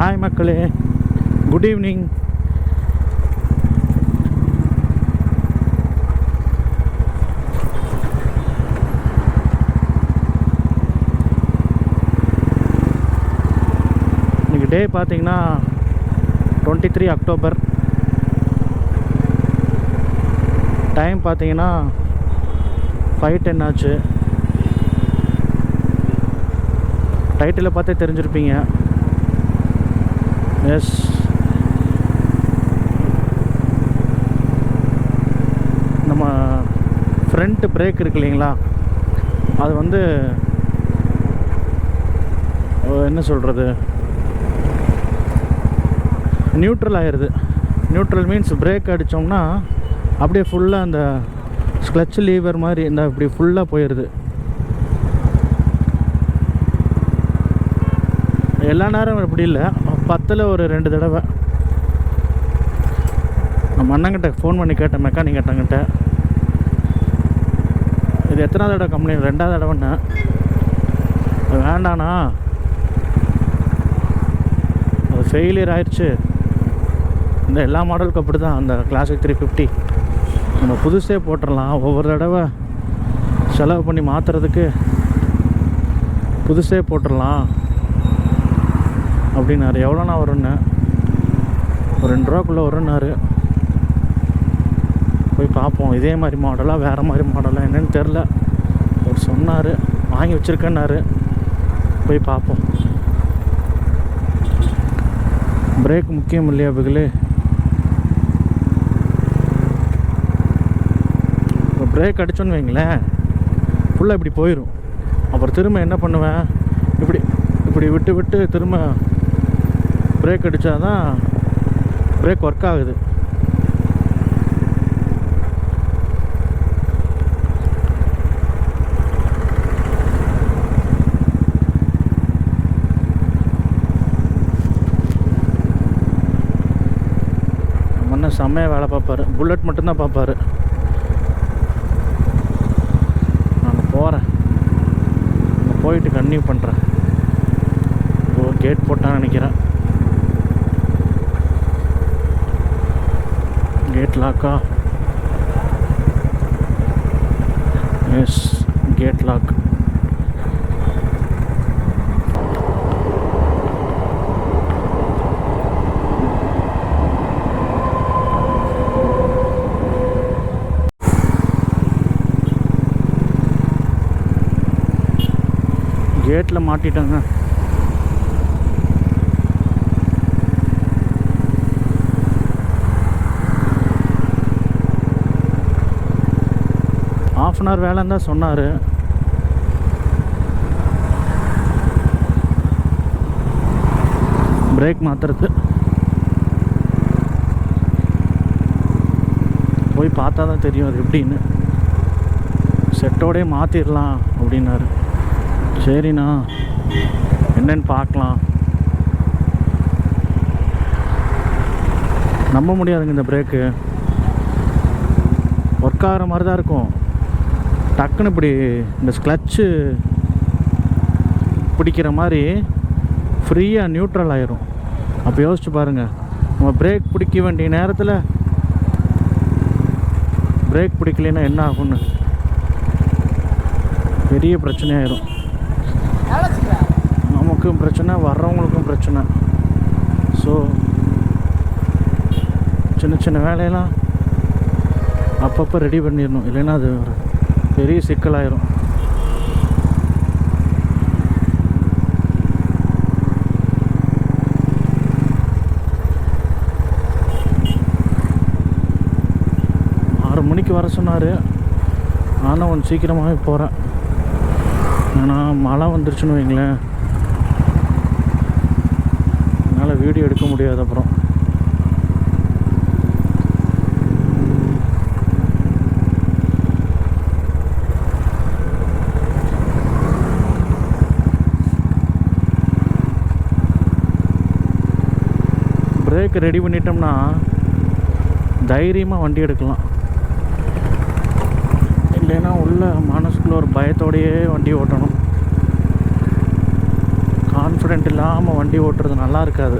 Hi மக்களே, good evening. இன்றைக்கி டே பார்த்தீங்கன்னா 23 அக்டோபர். டைம் பார்த்தீங்கன்னா 5:10 ஆச்சு. டைட்டில் பார்த்தே தெரிஞ்சிருப்பீங்க. எஸ், நம்ம ஃப்ரண்ட் பிரேக் இருக்கு இல்லைங்களா, அது வந்து என்ன சொல்கிறது, நியூட்ரல் ஆயிடுது. நியூட்ரல் மீன்ஸ் பிரேக் அடித்தோம்னா அப்படியே ஃபுல்லாக அந்த கிளட்ச் லீவர் மாதிரி இந்த இப்படி ஃபுல்லாக போயிடுது. எல்லா நேரம் இப்படி இல்லை, 10ல் ஒரு 2 தடவை. நம்ம அண்ணங்கிட்ட ஃபோன் பண்ணி கேட்டேன், மெக்கானிக் அண்ணங்கிட்ட, இது எத்தனாவது தடவை கம்ப்ளைண்ட்? 2வது தடவைண்ணே. வேண்டாண்ணா, அது ஃபெயிலியர் ஆயிடுச்சு. இந்த எல்லா மாடலுக்கும் அப்படி தான். அந்த கிளாசிக் 350 நம்ம புதுசே போட்டுடலாம், ஒவ்வொரு தடவை செலவு பண்ணி மாற்றுறதுக்கு புதுசே போட்டுடலாம் அப்படின்னாரு. எவ்வளோண்ணா வரும்னு? ஒரு 2 ரூபாக்குள்ளே வரும்னாரு. போய் பார்ப்போம், இதே மாதிரி மாடலாக வேறு மாதிரி மாடலாக என்னென்னு தெரில. அவர் சொன்னார், வாங்கி வச்சுருக்கேன்னாரு. போய் பார்ப்போம். பிரேக் முக்கியம் இல்லையா பிகிலே? இப்போ பிரேக் அடிச்சோன்னு வைங்களேன், ஃபுல்லாக இப்படி போயிடும். அப்புறம் திரும்ப என்ன பண்ணுவேன், இப்படி இப்படி விட்டு விட்டு திரும்ப பிரேக் அடித்தா தான் பிரேக் ஒர்க் ஆகுது. நம்ம செம்மையாக வேலை பார்ப்பார். புல்லட் மட்டும்தான் பார்ப்பார். நான் போகிறேன், போயிட்டு கன்டினியூ பண்ணுறேன். கேட் போட்டான்னு நினைக்கிறேன். கேட் லாக்கா? Yes, gate lock. கேட்டில் மாட்டிட்டாங்க. ½ வேலைன்னு தான் சொன்னார். பிரேக் மாற்றுறது போய் பார்த்தா தான் தெரியும் அது எப்படின்னு. செட்டோடே மாற்றிடலாம் அப்படின்னாரு. சரிண்ணா, என்னன்னு பார்க்கலாம். நம்ப முடியாதுங்க, இந்த பிரேக்கு ஒர்க் ஆகிற மாதிரி தான் இருக்கும். டக்குன்னு இப்படி இந்த கிளட்சு பிடிக்கிற மாதிரி ஃப்ரீயாக நியூட்ரல் ஆயிரும். அப்போ யோசிச்சு பாருங்கள், நம்ம பிரேக் பிடிக்க வேண்டிய நேரத்தில் பிரேக் பிடிக்கலைன்னா என்ன ஆகும்னு. பெரிய பிரச்சனையாயிரும். நமக்கும் பிரச்சனை, வர்றவங்களுக்கும் பிரச்சனை. ஸோ சின்ன சின்ன வேலையெல்லாம் அப்பப்போ ரெடி பண்ணிடணும், இல்லைன்னா அது ஒரு பெரிய சிக்கலாயிரும். மணிக்கு வர சொன்னார். ஆனால் கொஞ்சம் சீக்கிரமாகவே போகிறேன். ஏன்னா மழை வந்துருச்சுன்னு வைங்களேன், என்னால் வீடியோ எடுக்க முடியாது. அப்புறம் பிரேக் ரெடி பண்ணிட்டோம்னா தைரியமாக வண்டி எடுக்கலாம். இல்லைன்னா உள்ள மனசுக்குள்ள ஒரு பயத்தோடையே வண்டி ஓட்டணும். கான்ஃபிடென்ட் இல்லாமல் வண்டி ஓட்டுறது நல்லா இருக்காது.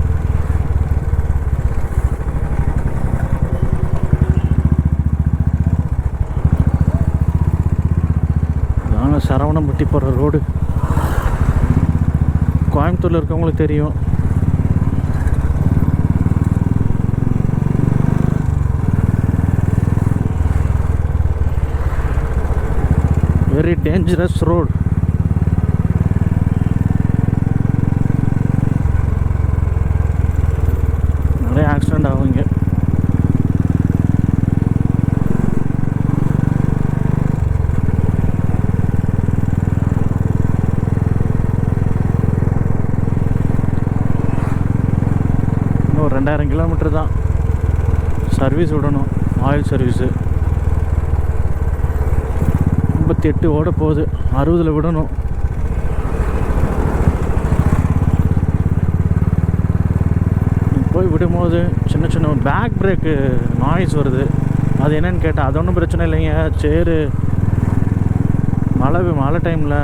நாங்கள் சரவணம்பட்டி போகிற ரோடு கோயம்புத்தூரில் இருக்கவங்களுக்கு தெரியும். Very dangerous road. நிறைய ஆக்சிடெண்ட் ஆகுங்க. இன்னும் 2000 கிலோமீட்டர் தான் சர்வீஸ் விடணும். ஆயில் சர்வீஸு 58 ஓட போகுது, 60 விடணும். போய் விடும்போது சின்ன சின்ன பேக் பிரேக்கு நாய்ஸ் வருது. அது என்னன்னு கேட்டால் அது ஒன்றும் பிரச்சனை இல்லைங்க. சேரு மழை டைமில்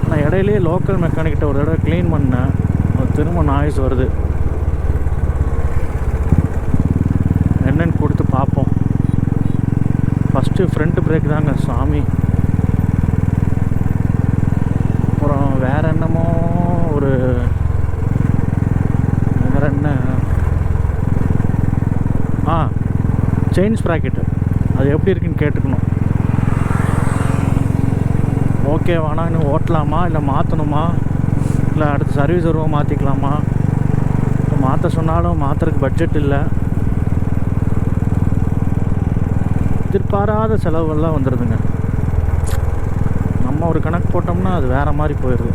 நான் இடையிலே லோக்கல் மெக்கானிக்கிட்ட ஒரு தடவை க்ளீன் பண்ணேன். அது திரும்ப நாய்ஸ் வருது. என்னன்னு கொடுத்து பார்ப்போம். ஃபஸ்ட்டு ஃப்ரண்ட் பிரேக் தாங்க சாமி. அப்புறம் வேறு என்னமோ ஒரு வேறு என்ன செயின் ஸ்ப்ராக்கெட்டு அது எப்படி இருக்குன்னு கேட்டுக்கணும். ஓகே வேணா இன்னும் ஓட்டலாமா இல்லை மாற்றணுமா இல்லை அடுத்த சர்வீஸ் வருவோம் மாற்றிக்கலாமா? இப்போ மாற்ற சொன்னாலும் மாற்றுறதுக்கு பட்ஜெட் இல்லை. எதிர்பாராத செலவுகள்லாம் வந்துடுதுங்க. நம்ம ஒரு கணக்கு போட்டோம்னா அது வேறு மாதிரி போயிடுது.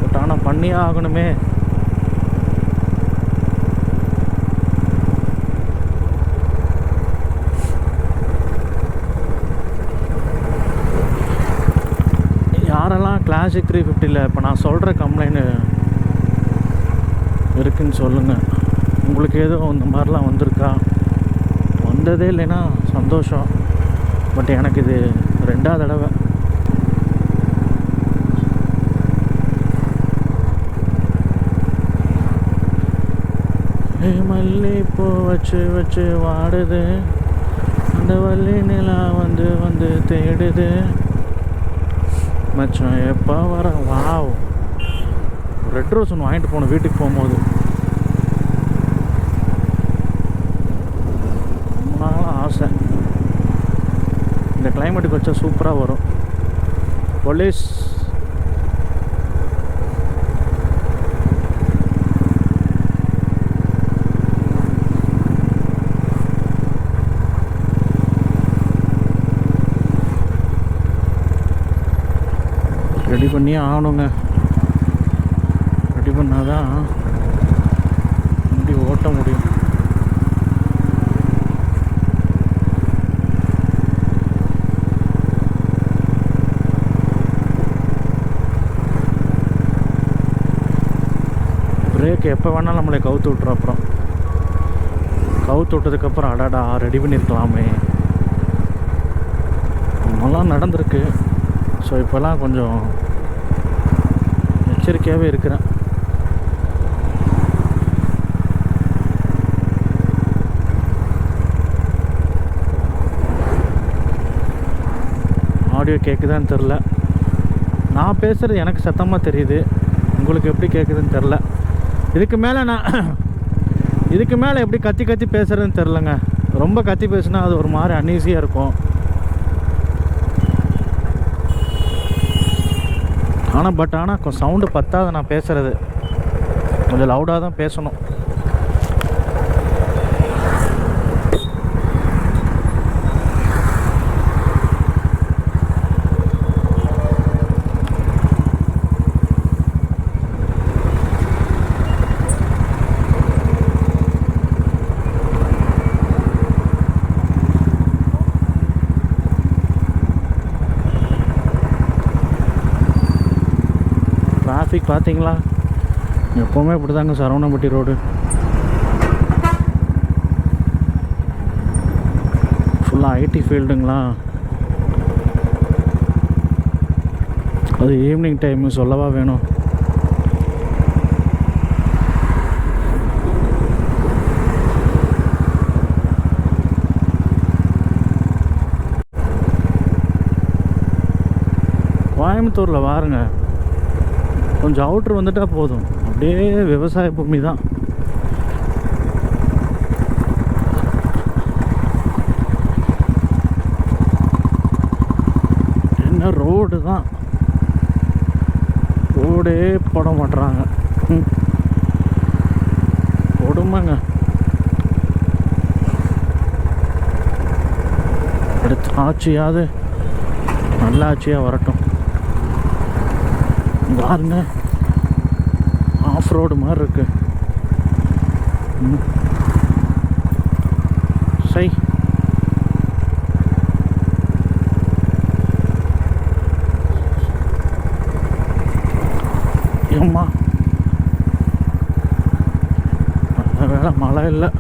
பட் ஆனால் பண்ணியே ஆகணுமே. யாரெல்லாம் கிளாசிக் 350ல் இப்போ நான் சொல்கிற கம்ப்ளைண்ட் இருக்குதுன்னு சொல்லுங்கள். உங்களுக்கு எதுவும் இந்த மாதிரிலாம் வந்திருக்கா? வந்ததே இல்லைன்னா சந்தோஷம். பட் எனக்கு இது 2வது தடவை. மல்லிப்பூ வச்சு வச்சு வாடுது, அந்த வள்ளி நிலா வந்து வந்து தேடுது மச்சான் எப்போ வர. வாவ், ரெட் ரோஸ் ஒன்று வாங்கிட்டு போகணும் வீட்டுக்கு போகும்போது. ரொம்ப நாளாக ஆசை. இந்த கிளைமேட்டுக்கு வச்சா சூப்பராக வரும். போலீஸ் ரெடி பண்ணியே ஆகணுங்க. ரெடி பண்ணால் தான் வண்டி ஓட்ட முடியும். பிரேக் எப்போ வேணாலும் நம்மளை கவுத்து விட்றோம். அப்புறம் கவுத்து விட்டதுக்கப்புறம் அடாடா ரெடி பண்ணியிருக்கலாமே. நம்மளாம் நடந்திருக்கு. ஸோ இப்போல்லாம் கொஞ்சம் எச்சரிக்கையாகவே இருக்கிறேன். ஆடியோ கேட்குதான்னு தெரில. நான் பேசுகிறது எனக்கு சத்தமாக தெரியுது. உங்களுக்கு எப்படி கேட்குதுன்னு தெரில. இதுக்கு மேலே எப்படி கத்தி கத்தி பேசுகிறதுன்னு தெரிலங்க. ரொம்ப கத்தி பேசுனா அது ஒரு மாதிரி அன்ஈஸியாக இருக்கும். ஆனால் கொஞ்சம் சவுண்டு பத்தாது. நான் பேசுகிறது கொஞ்சம் லவுடாக தான் பேசணும். டிராஃபிக் பார்த்தீங்களா? எப்போவுமே இப்படி தாங்க சரவணம்பட்டி ரோடு. ஃபுல்லாக ஐடி ஃபீல்டுங்களா. அது ஈவினிங் டைமு சொல்லவா வேணும். கோயம்புத்தூரில் பாருங்க, கொஞ்சம் அவுட்ரு வந்துட்டால் போதும், அப்படியே விவசாய பூமி தான். என்ன ரோடு தான், ரோடே போட மாட்டுறாங்க. கொடுமைங்க. அடுத்த ஆட்சியாவது நல்ல ஆட்சியாக வரட்டும். பாருங்க, ஆஃப் ரோடு மாதிரி இருக்கு. சை ஏம்மா, நல்ல வேலை மழை இல்லை.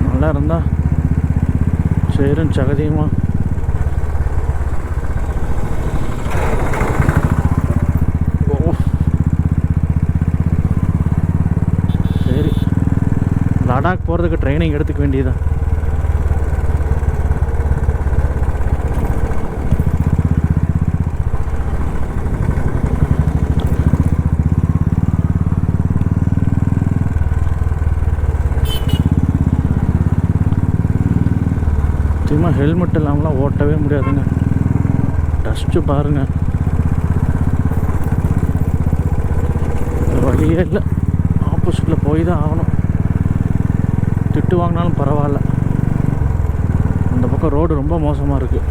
மழை இருந்தால் சேரும் சகதியுமா. சரி, லடாக் போகிறதுக்கு ட்ரைனிங் எடுத்துக்க வேண்டியதான். சத்தியமாக ஹெல்மெட் இல்லாமலாம் ஓட்டவே முடியாதுங்க. டஸ்ட்டு பாருங்கள், வழியே இல்லை. ஆப்போசிட்டில் போய் தான் ஆகணும். திட்டு வாங்கினாலும் பரவாயில்ல. அந்த பக்கம் ரோடு ரொம்ப மோசமாக இருக்குது.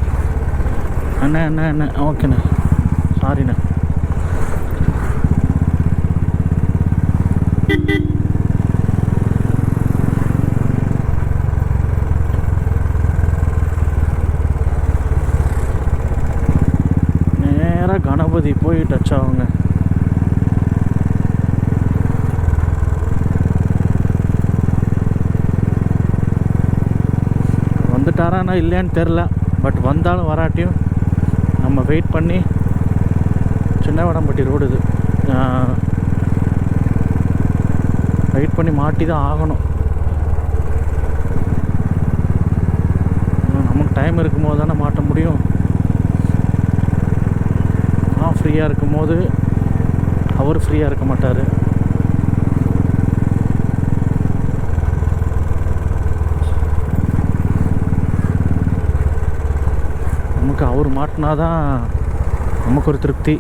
என்ன ஓகேண்ணே, சாரிண்ணே. கணபதி போய் டச் ஆகுங்க. வந்துட்டாரானா இல்லையான்னு தெரில. பட் வந்தாலும் வராட்டியும் நம்ம வெயிட் பண்ணி, சின்ன வடம்பட்டி ரோடு இது, வெயிட் பண்ணி மாட்டி தான் ஆகணும். நமக்கு டைம் இருக்கும்போது தானே மாட்ட முடியும். ஃப்ரீயாக இருக்கும் போது அவர் ஃப்ரீயாக இருக்க மாட்டார். நமக்கு அவர் மாட்டினாதான் நமக்கு ஒரு திருப்தி.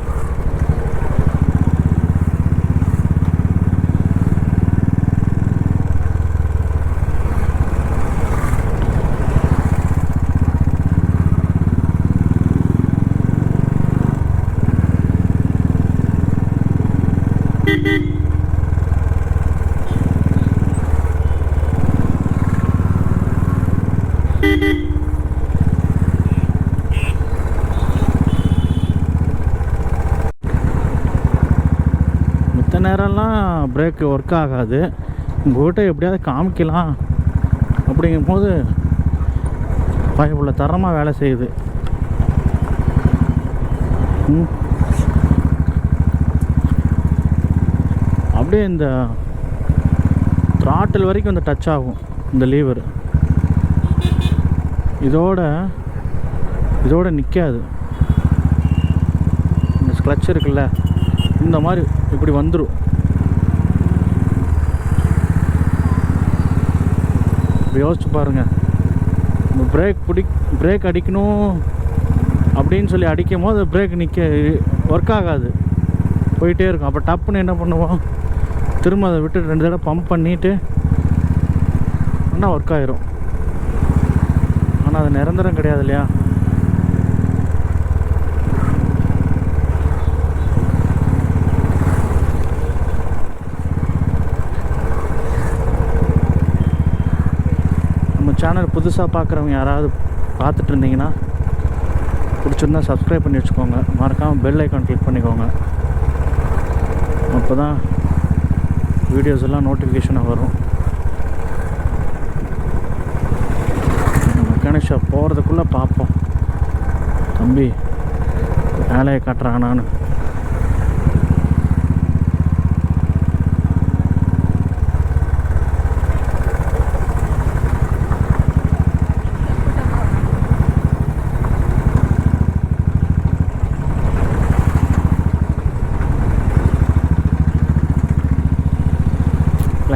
மித்த நேரம்லாம் பிரேக் ஒர்க் ஆகாது. உங்கள்கிட்ட எப்படியாவது காமிக்கலாம் அப்படிங்கும் போது பயப்புள்ள தரமாக வேலை செய்யுது. அப்படியே இந்த த்ராட்டில் வரைக்கும் இந்த டச் ஆகும் இந்த லீவர். இதோட நிற்காது. இந்த கிளட்ச் இருக்குல்ல, இந்த மாதிரி இப்படி வந்துடும். யோசிச்சு பாருங்கள், இந்த பிரேக் அடிக்கணும் அப்படின்னு சொல்லி அடிக்கும் போது பிரேக் ஒர்க் ஆகாது, போயிட்டே இருக்கும். அப்போ டப்புன்னு என்ன பண்ணுவோம், திரும்ப அதை விட்டு 2 தடவை பம்ப் பண்ணிவிட்டு ஆனால் ஒர்க் ஆயிரும். ஆனால் அது நிரந்தரம் கிடையாது இல்லையா. நம்ம சேனல் புதுசாக பார்க்குறவங்க யாராவது பார்த்துட்டு இருந்தீங்கன்னா பிடிச்சிருந்தா சப்ஸ்கிரைப் பண்ணி வச்சுக்கோங்க. மறக்காமல் பெல் ஐக்கான் கிளிக் பண்ணிக்கோங்க. அப்போ தான் வீடியோஸ் எல்லாம் நோட்டிஃபிகேஷனாக வரும். மெக்கானிக் ஷாப் போகிறதுக்குள்ளே பார்ப்போம் தம்பி வேலையை காட்டுறானான்னு.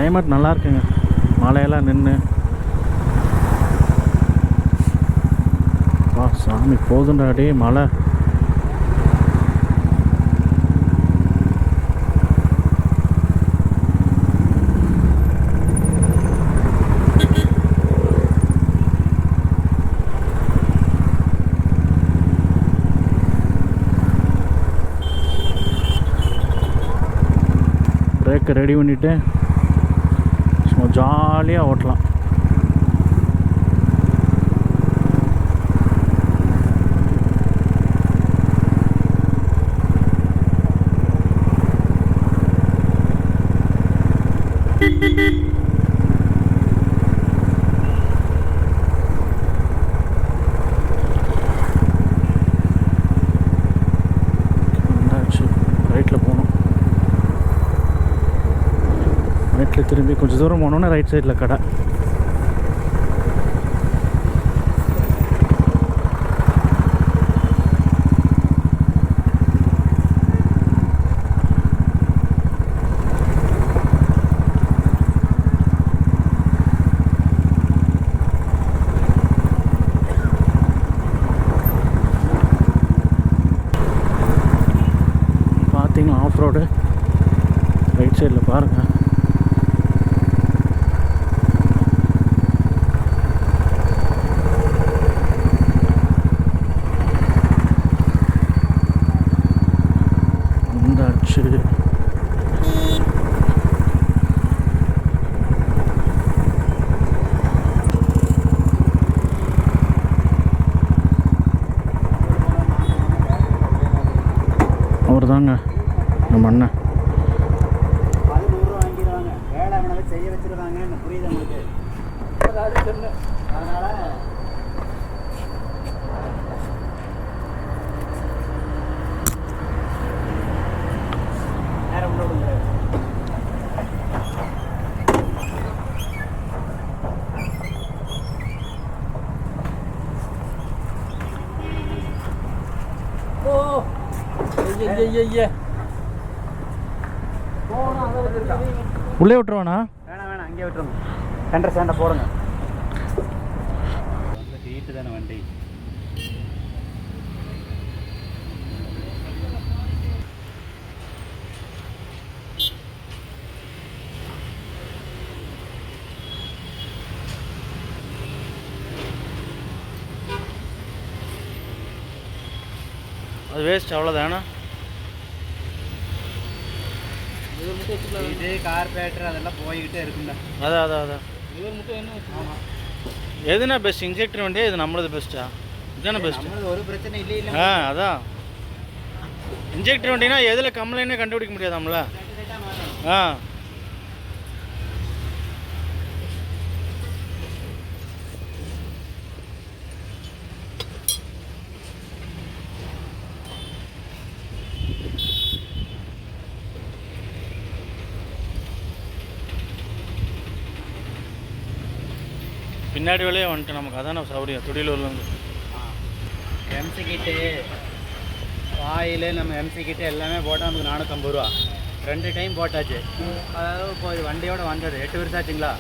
கிளைமேட் நல்லா இருக்குங்க, மழையெல்லாம் நின்று. வா சாமி போதுண்டாடி மழை. பிரேக்கை ரெடி பண்ணிவிட்டு சும்மா ஜாலியாக ஓட்டலாம். திரும்பி கொஞ்சம் தூரம் போனோன்னா ரைட் சைடில் கடை. பார்த்தீங்கன்னா ஆஃப் ரோடு ரைட் சைடில் பாருங்கள். அவர் தாங்க நம்ம அண்ணன். செய்ய வச்சிருக்காங்க, புரியுது உங்களுக்கு? அதனால உள்ளே விட்டுருவானா? வேணாம் வேணாம், அங்கே விட்டுருங்க. சென்டர் ஸ்டாண்டை போடுங்க. ஹீட்டு தானே வண்டி. அது வேஸ்ட், அவ்வளோதானா? இது கார்பரேட்டர் அதெல்லாம் போய்கிட்டே இருக்குங்க. அதான் எதுனா பெஸ்ட்? இன்ஜெக்டர் வண்டியா இது நம்மளது பெஸ்ட்டா? இதுதானே பெஸ்ட். ஒரு பிரச்சனை இல்லை இல்லை. அதான் இன்ஜெக்டர் வண்டினா எதில் கம்ப்ளைண்ட்னே கண்டுபிடிக்க முடியாது நம்மள. பின்னாடி வேலையே வந்துட்டு நமக்கு அதான சௌரியம். துடியலூர்லேருந்து எம்சி கிட்டு ஆயில் நம்ம எம்சி கிட்டு எல்லாமே போட்டால் நமக்கு 450 ரூபா. 2 டைம் போட்டாச்சு. அதாவது இப்போ வண்டியோட வந்தது 8 வருஷம் ஆச்சுங்களா?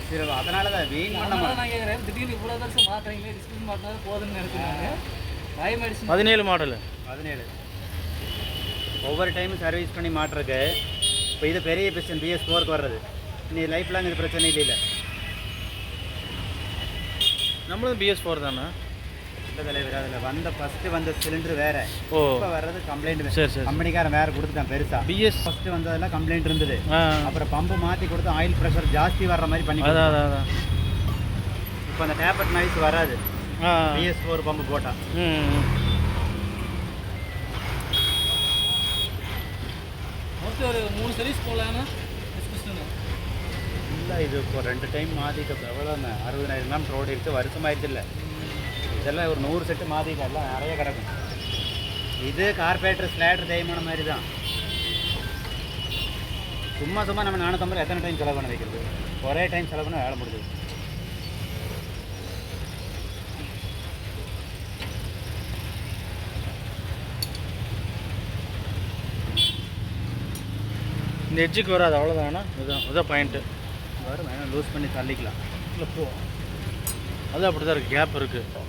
சரி, அதனால தான் வீண் பண்ண நான் கேட்குறேன். திடீர்னு இவ்வளோ வருஷம் மாற்றுறீங்களே, டிஸ்பிளின் மாட்டினது போதுன்னு நினைக்கிறாங்க. 17 மாடலு 17 ஒவ்வொரு டைமும் சர்வீஸ் பண்ணி மாட்டுறதுக்கு. இப்போ இது பெரிய பிஸ்டன் BS4க்கு வர்றது. நீ லைஃப் லாங் இது பிரச்சனை இல்லை. நம்மளும் BS4 தானே? இல்லை தலைவர், அதில் வந்த ஃபஸ்ட்டு வந்த சிலிண்டர் வேறு. ஓ, இப்போ வர்றது கம்ப்ளைண்ட். சரி கம்பெனிக்காரன் வேறு கொடுத்துட்டான் பெருசாக. BS ஃபஸ்ட்டு வந்ததெல்லாம் கம்ப்ளைண்ட் இருந்தது. அப்புறம் பம்பு மாற்றி கொடுத்து ஆயில் ப்ரெஷர் ஜாஸ்தி வர்ற மாதிரி பண்ணி. அதான் இப்போ அந்த டேப்பட் நாய்ஸ் வராது BS4 பம்பு போட்டால். ஒரு 3 சர்வீஸ் போகலான்னா இல்லை, இது இப்போ 2 டைம் மாற்றிட்டு எவ்வளோண்ணே 60,000 கிலோமீட்டர் ரோடு இருக்குது. வருஷமாயிடுச்சு இல்லை? இதெல்லாம் ஒரு 100 செட்டு மாற்றிட்டு எல்லாம் நிறைய கிடக்கும். இது கார்பரேட்டர் ஸ்லேட்டர் தேய்மான மாதிரி தான். சும்மா நம்ம 450 எத்தனை டைம் செலவு பண்ண வைக்கிறது? ஒரே டைம் செலவு பண்ண வேலை முடியுது. இந்த எட்ஜுக்கு வராது அவ்வளோதானா? இதுதான் பாயிண்ட்டு. வரும், வேணால் லூஸ் பண்ணி தள்ளிக்கலாம். இல்லை போ, அது அப்படி தான் இருக்குது, கேப் இருக்குது.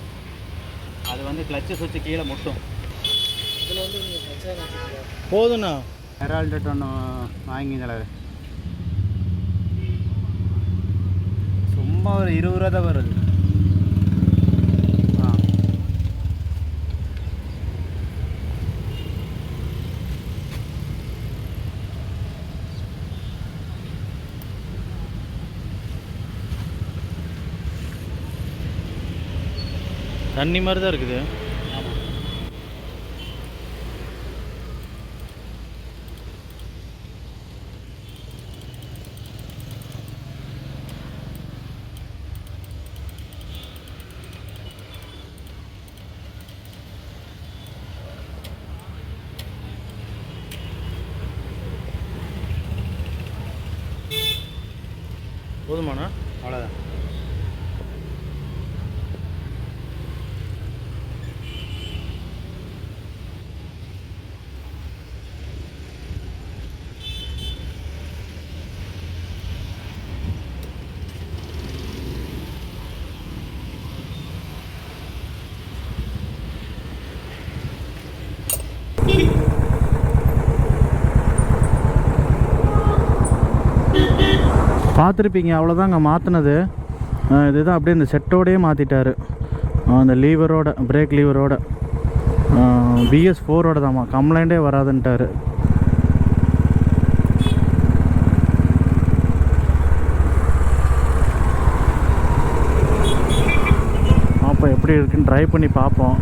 அது வந்து கிளச்சை சுற்றி கீழே முட்டும். இதில் வந்து நீங்கள் பிரச்சனை போதுண்ணா. ஹெரால்டு ஒன்று வாங்கிங்களே, சும்மா ஒரு 20 ரூபா தான் வருது. தண்ணி மாதிரி தான் இருக்குது. ஆமாம். போதுமாண்ணா? அவ்வளோதான். பார்த்துருப்பீங்க, அவ்வளோதாங்க மாற்றினது. இதுதான் அப்படியே இந்த செட்டோடையே மாற்றிட்டாரு. அந்த லீவரோட, பிரேக் லீவரோட, BS4ஓட தான்மா, கம்ப்ளைண்ட்டே வராதுன்ட்டார். அப்போ எப்படி இருக்குன்னு ட்ரை பண்ணி பார்ப்போம்.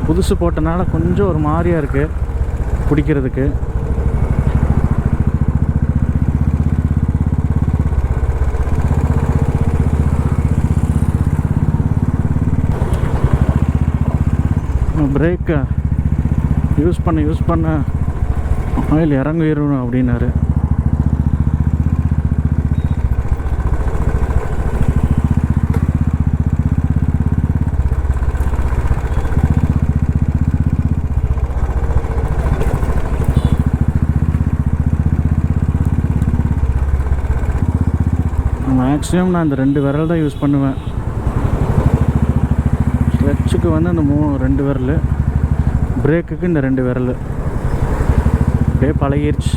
புதுசு போட்டனால கொஞ்சம் ஒரு மாதிரியாக இருக்குது பிடிக்கிறதுக்கு. பிரேக்கை யூஸ் பண்ண ஆயில் இறங்கிடணும் அப்படின்னாரு. மேக்ஸிமம் நான் இந்த 2 விரல் தான் யூஸ் பண்ணுவேன். கிளச்சுக்கு வந்து அந்த 2 விரல், பிரேக்குக்கு இந்த 2 விரல். அப்படியே பழகிருச்சு.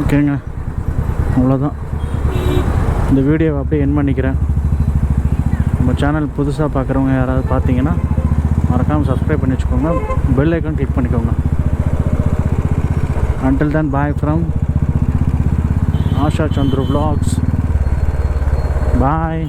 ஓகேங்க, அவ்வளோதான். இந்த வீடியோவை அப்படியே எண்ட் பண்ணிக்கிறேன். நம்ம சேனல் புதுசாக பார்க்குறவங்க யாராவது பார்த்தீங்கன்னா மறக்காமல் சப்ஸ்கிரைப் பண்ணி வச்சுக்கோங்க, பெல் ஐக்கான் கிளிக் பண்ணிக்கோங்க. Until then, bye from Asha Chandru Vlogs. Bye.